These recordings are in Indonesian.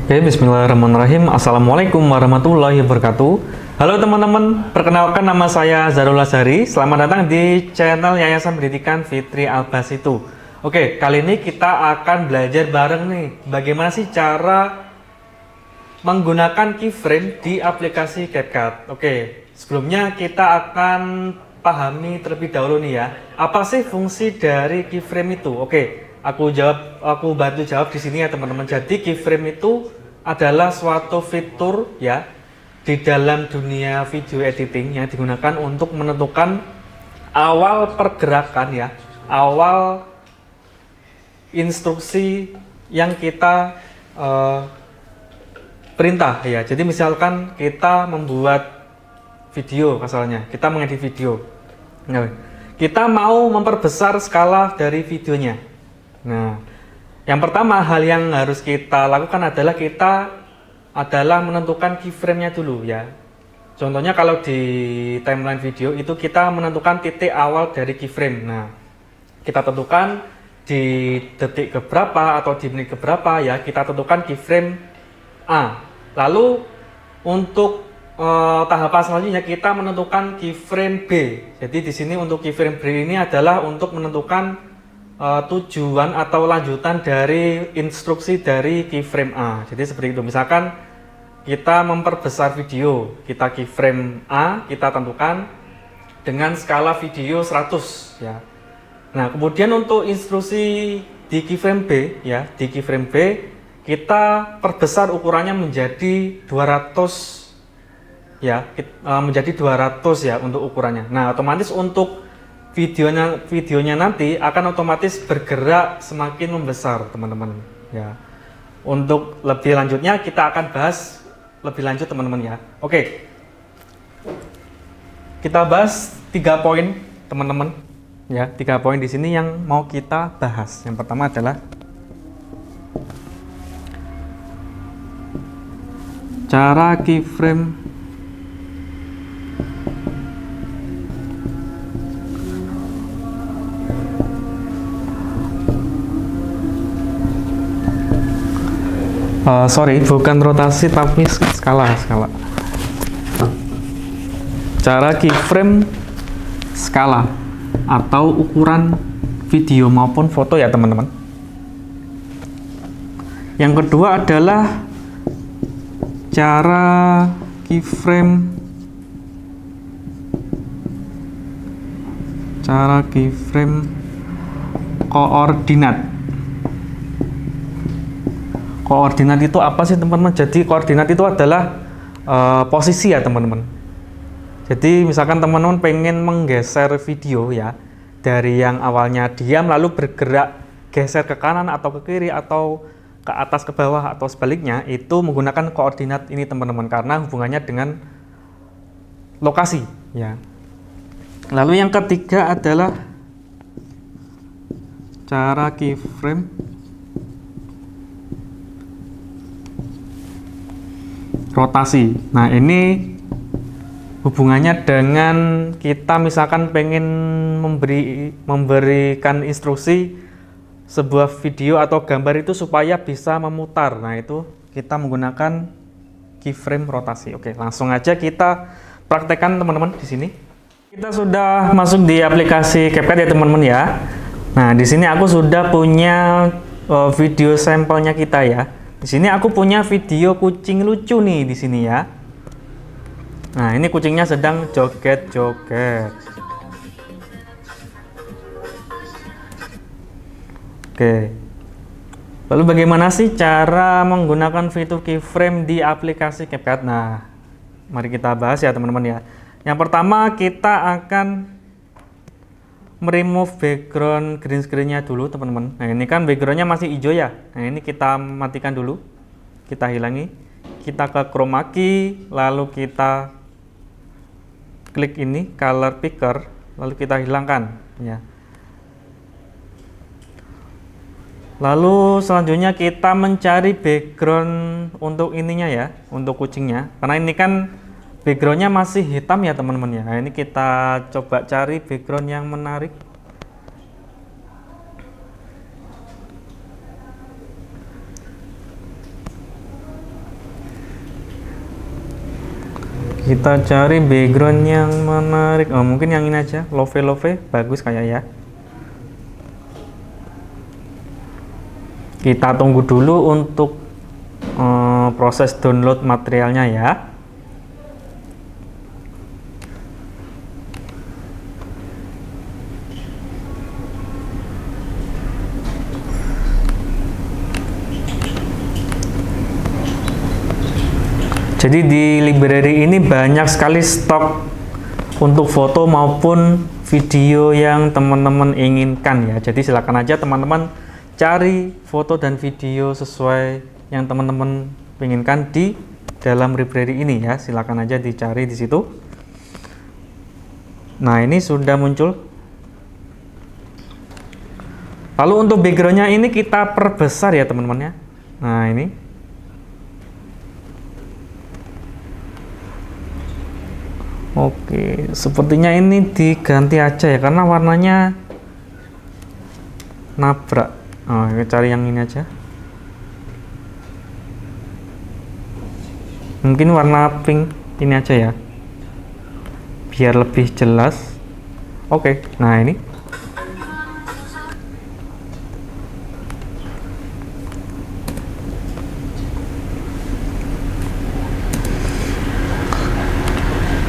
Oke, bismillahirrahmanirrahim. Assalamualaikum warahmatullahi wabarakatuh. Halo teman-teman, perkenalkan nama saya Zarul Azhari. Selamat datang di channel Yayasan Pendidikan Fitri Al-Basitu. Oke, kali ini kita akan belajar bareng nih, bagaimana sih cara menggunakan keyframe di aplikasi CapCut. Oke, sebelumnya kita akan pahami terlebih dahulu nih ya, apa sih fungsi dari keyframe itu? Oke, aku bantu jawab di sini ya teman-teman. Jadi keyframe itu adalah suatu fitur ya di dalam dunia video editing yang digunakan untuk menentukan awal pergerakan ya, awal instruksi yang kita perintah ya. Jadi misalkan kita membuat video, misalnya kita mengedit video. Nah, kita mau memperbesar skala dari videonya. Nah, yang pertama hal yang harus kita lakukan adalah menentukan keyframe-nya dulu ya. Contohnya kalau di timeline video itu kita menentukan titik awal dari keyframe. Nah, kita tentukan di detik keberapa atau di menit keberapa ya, kita tentukan keyframe A. Lalu untuk tahapan selanjutnya kita menentukan keyframe B. Jadi di sini untuk keyframe B ini adalah untuk menentukan tujuan atau lanjutan dari instruksi dari keyframe A. Jadi seperti itu. Misalkan kita memperbesar video, kita keyframe A, kita tentukan dengan skala video 100 ya. Nah, kemudian untuk instruksi di keyframe B ya, di keyframe B kita perbesar ukurannya menjadi 200 ya, menjadi 200 ya untuk ukurannya. Nah, otomatis untuk videonya nanti akan otomatis bergerak semakin membesar teman-teman ya. Untuk lebih lanjutnya kita akan bahas lebih lanjut teman-teman ya. Oke, kita bahas 3 poin teman-teman ya. 3 poin di sini yang mau kita bahas. Yang pertama adalah cara keyframe bukan rotasi tapi skala. Cara keyframe skala atau ukuran video maupun foto ya teman-teman. Yang kedua adalah cara keyframe koordinat. Koordinat itu apa sih teman-teman? Jadi koordinat itu adalah posisi ya teman-teman. Jadi misalkan teman-teman pengen menggeser video ya, dari yang awalnya diam lalu bergerak geser ke kanan atau ke kiri atau ke atas ke bawah atau sebaliknya, itu menggunakan koordinat ini teman-teman, karena hubungannya dengan lokasi ya. Lalu yang ketiga adalah cara keyframe rotasi. Nah, ini hubungannya dengan kita misalkan pengen memberikan instruksi sebuah video atau gambar itu supaya bisa memutar. Nah, itu kita menggunakan keyframe rotasi. Oke, langsung aja kita praktekkan teman-teman di sini. Kita sudah masuk di aplikasi CapCut ya teman-teman ya. Nah, di sini aku sudah punya video sampelnya kita ya. Di sini aku punya video kucing lucu nih di sini ya. Nah, ini kucingnya sedang joget-joget. Oke. Lalu bagaimana sih cara menggunakan fitur keyframe di aplikasi CapCut? Nah, mari kita bahas ya teman-teman ya. Yang pertama kita akan remove background green screen-nya dulu teman-teman. Nah, ini kan background-nya masih hijau ya. Nah, ini kita matikan dulu. Kita hilangi. Kita ke chroma key, lalu kita klik ini color picker, lalu kita hilangkan ya. Lalu selanjutnya kita mencari background untuk ininya ya, untuk kucingnya. Karena ini kan backgroundnya masih hitam ya teman-teman ya. Nah, ini kita coba cari background yang menarik. Kita cari background yang menarik. Oh, mungkin yang ini aja, love bagus kayak ya. Kita tunggu dulu untuk proses download materialnya ya. Jadi di library ini banyak sekali stok untuk foto maupun video yang teman-teman inginkan ya. Jadi silakan aja teman-teman cari foto dan video sesuai yang teman-teman inginkan di dalam library ini ya. Silakan aja dicari di situ. Nah, ini sudah muncul. Lalu untuk backgroundnya ini kita perbesar ya teman-teman ya. Nah, ini. Oke, sepertinya ini diganti aja ya karena warnanya nabrak. Oh, kita cari yang ini aja. Mungkin warna pink ini aja ya, biar lebih jelas. Oke, nah ini.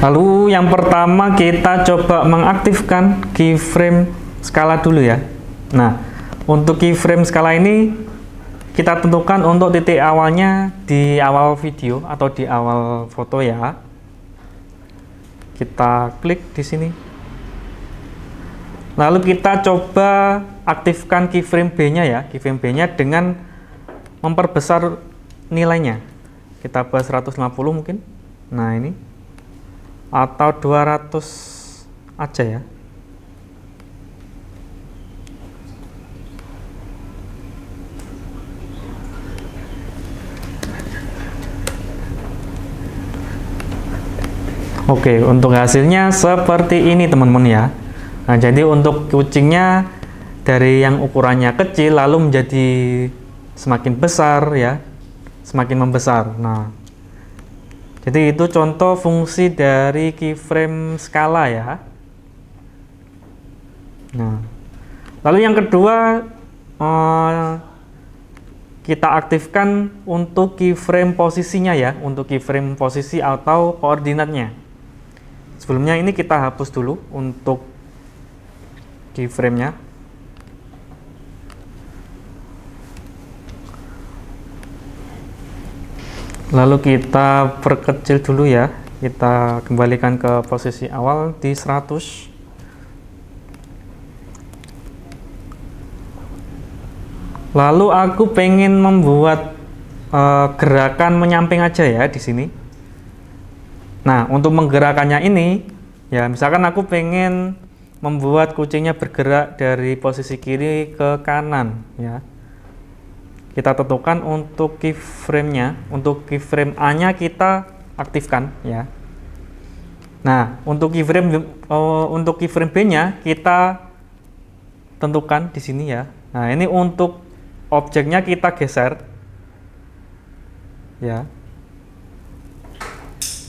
Lalu yang pertama kita coba mengaktifkan keyframe skala dulu ya. Nah, untuk keyframe skala ini kita tentukan untuk titik awalnya di awal video atau di awal foto ya. Kita klik di sini. Lalu kita coba aktifkan keyframe B-nya ya. Keyframe B-nya dengan memperbesar nilainya. Kita buat 150 mungkin. Nah, ini. Atau 200 aja ya. Oke, untuk hasilnya seperti ini teman-teman ya. Nah, jadi untuk kucingnya dari yang ukurannya kecil lalu menjadi semakin besar ya, semakin membesar. Nah, jadi itu contoh fungsi dari keyframe skala ya. Nah, lalu yang kedua kita aktifkan untuk keyframe posisinya ya, untuk keyframe posisi atau koordinatnya. Sebelumnya ini kita hapus dulu untuk keyframe-nya. Lalu kita perkecil dulu ya, kita kembalikan ke posisi awal di 100. Lalu aku pengen membuat gerakan menyamping aja ya di sini. Nah, untuk menggerakkannya ini, ya misalkan aku pengen membuat kucingnya bergerak dari posisi kiri ke kanan ya. Kita tentukan untuk keyframe-nya, untuk keyframe A-nya kita aktifkan ya. Nah, untuk keyframe B-nya kita tentukan di sini ya. Nah, ini untuk objeknya kita geser ya.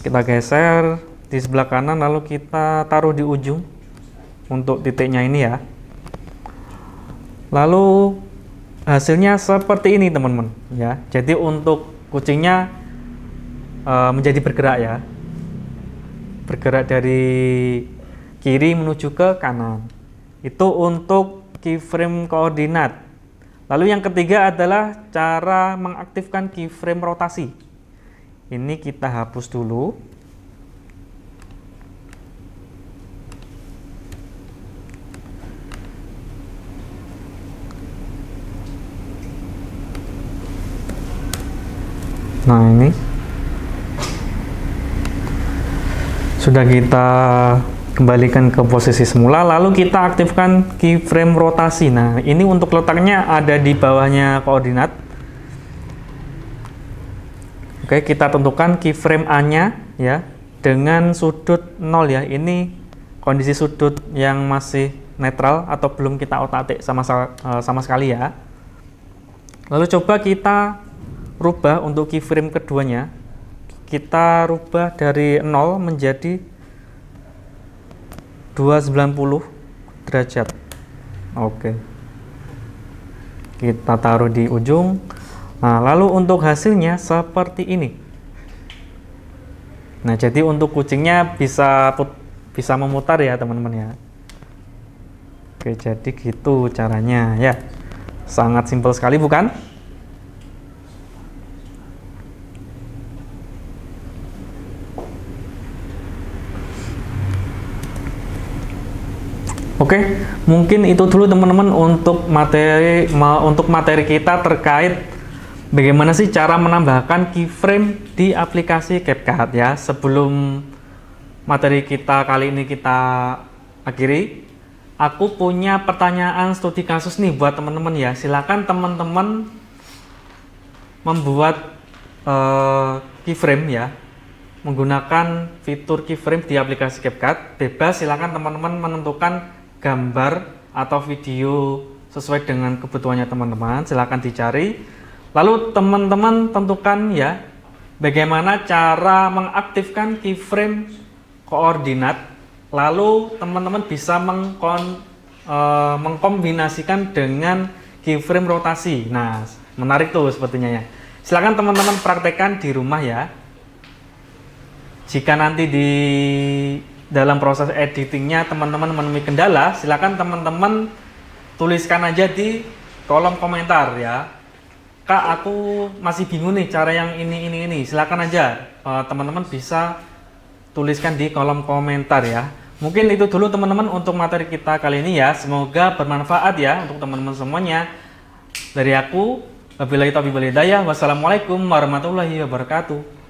Kita geser di sebelah kanan lalu kita taruh di ujung untuk titiknya ini ya. Lalu hasilnya seperti ini teman-teman ya. Jadi untuk kucingnya menjadi bergerak ya, bergerak dari kiri menuju ke kanan. Itu untuk keyframe koordinat. Lalu yang ketiga adalah cara mengaktifkan keyframe rotasi. Ini kita hapus dulu. Nah, ini sudah kita kembalikan ke posisi semula, lalu kita aktifkan keyframe rotasi. Nah, ini untuk letaknya ada di bawahnya koordinat. Oke, kita tentukan keyframe A-nya ya dengan sudut 0 ya. Ini kondisi sudut yang masih netral atau belum kita otak-atik sama sekali ya. Lalu coba kita rubah untuk keyframe keduanya, kita rubah dari 0 menjadi 290 derajat. Oke, kita taruh di ujung. Nah, lalu untuk hasilnya seperti ini. Nah, jadi untuk kucingnya bisa memutar ya teman-teman ya. Oke, jadi gitu caranya ya. Sangat simpel sekali bukan? Oke, mungkin itu dulu teman-teman untuk materi kita terkait bagaimana sih cara menambahkan keyframe di aplikasi CapCut ya. Sebelum materi kita kali ini kita akhiri, aku punya pertanyaan studi kasus nih buat teman-teman ya. Silakan teman-teman membuat keyframe ya, menggunakan fitur keyframe di aplikasi CapCut. Bebas, silakan teman-teman menentukan gambar atau video sesuai dengan kebutuhannya teman-teman. Silakan dicari. Lalu teman-teman tentukan ya bagaimana cara mengaktifkan keyframe koordinat. Lalu teman-teman bisa mengkombinasikan dengan keyframe rotasi. Nah, menarik tuh sepertinya ya. Silakan teman-teman praktekkan di rumah ya. Jika nanti di dalam proses editingnya teman-teman menemui kendala, silakan teman-teman tuliskan aja di kolom komentar ya. Kak, aku masih bingung nih cara yang ini. Silakan aja teman-teman bisa tuliskan di kolom komentar ya. Mungkin itu dulu teman-teman untuk materi kita kali ini ya. Semoga bermanfaat ya untuk teman-teman semuanya. Dari aku, wabillahi taufiq wal hidayah. Wassalamualaikum warahmatullahi wabarakatuh.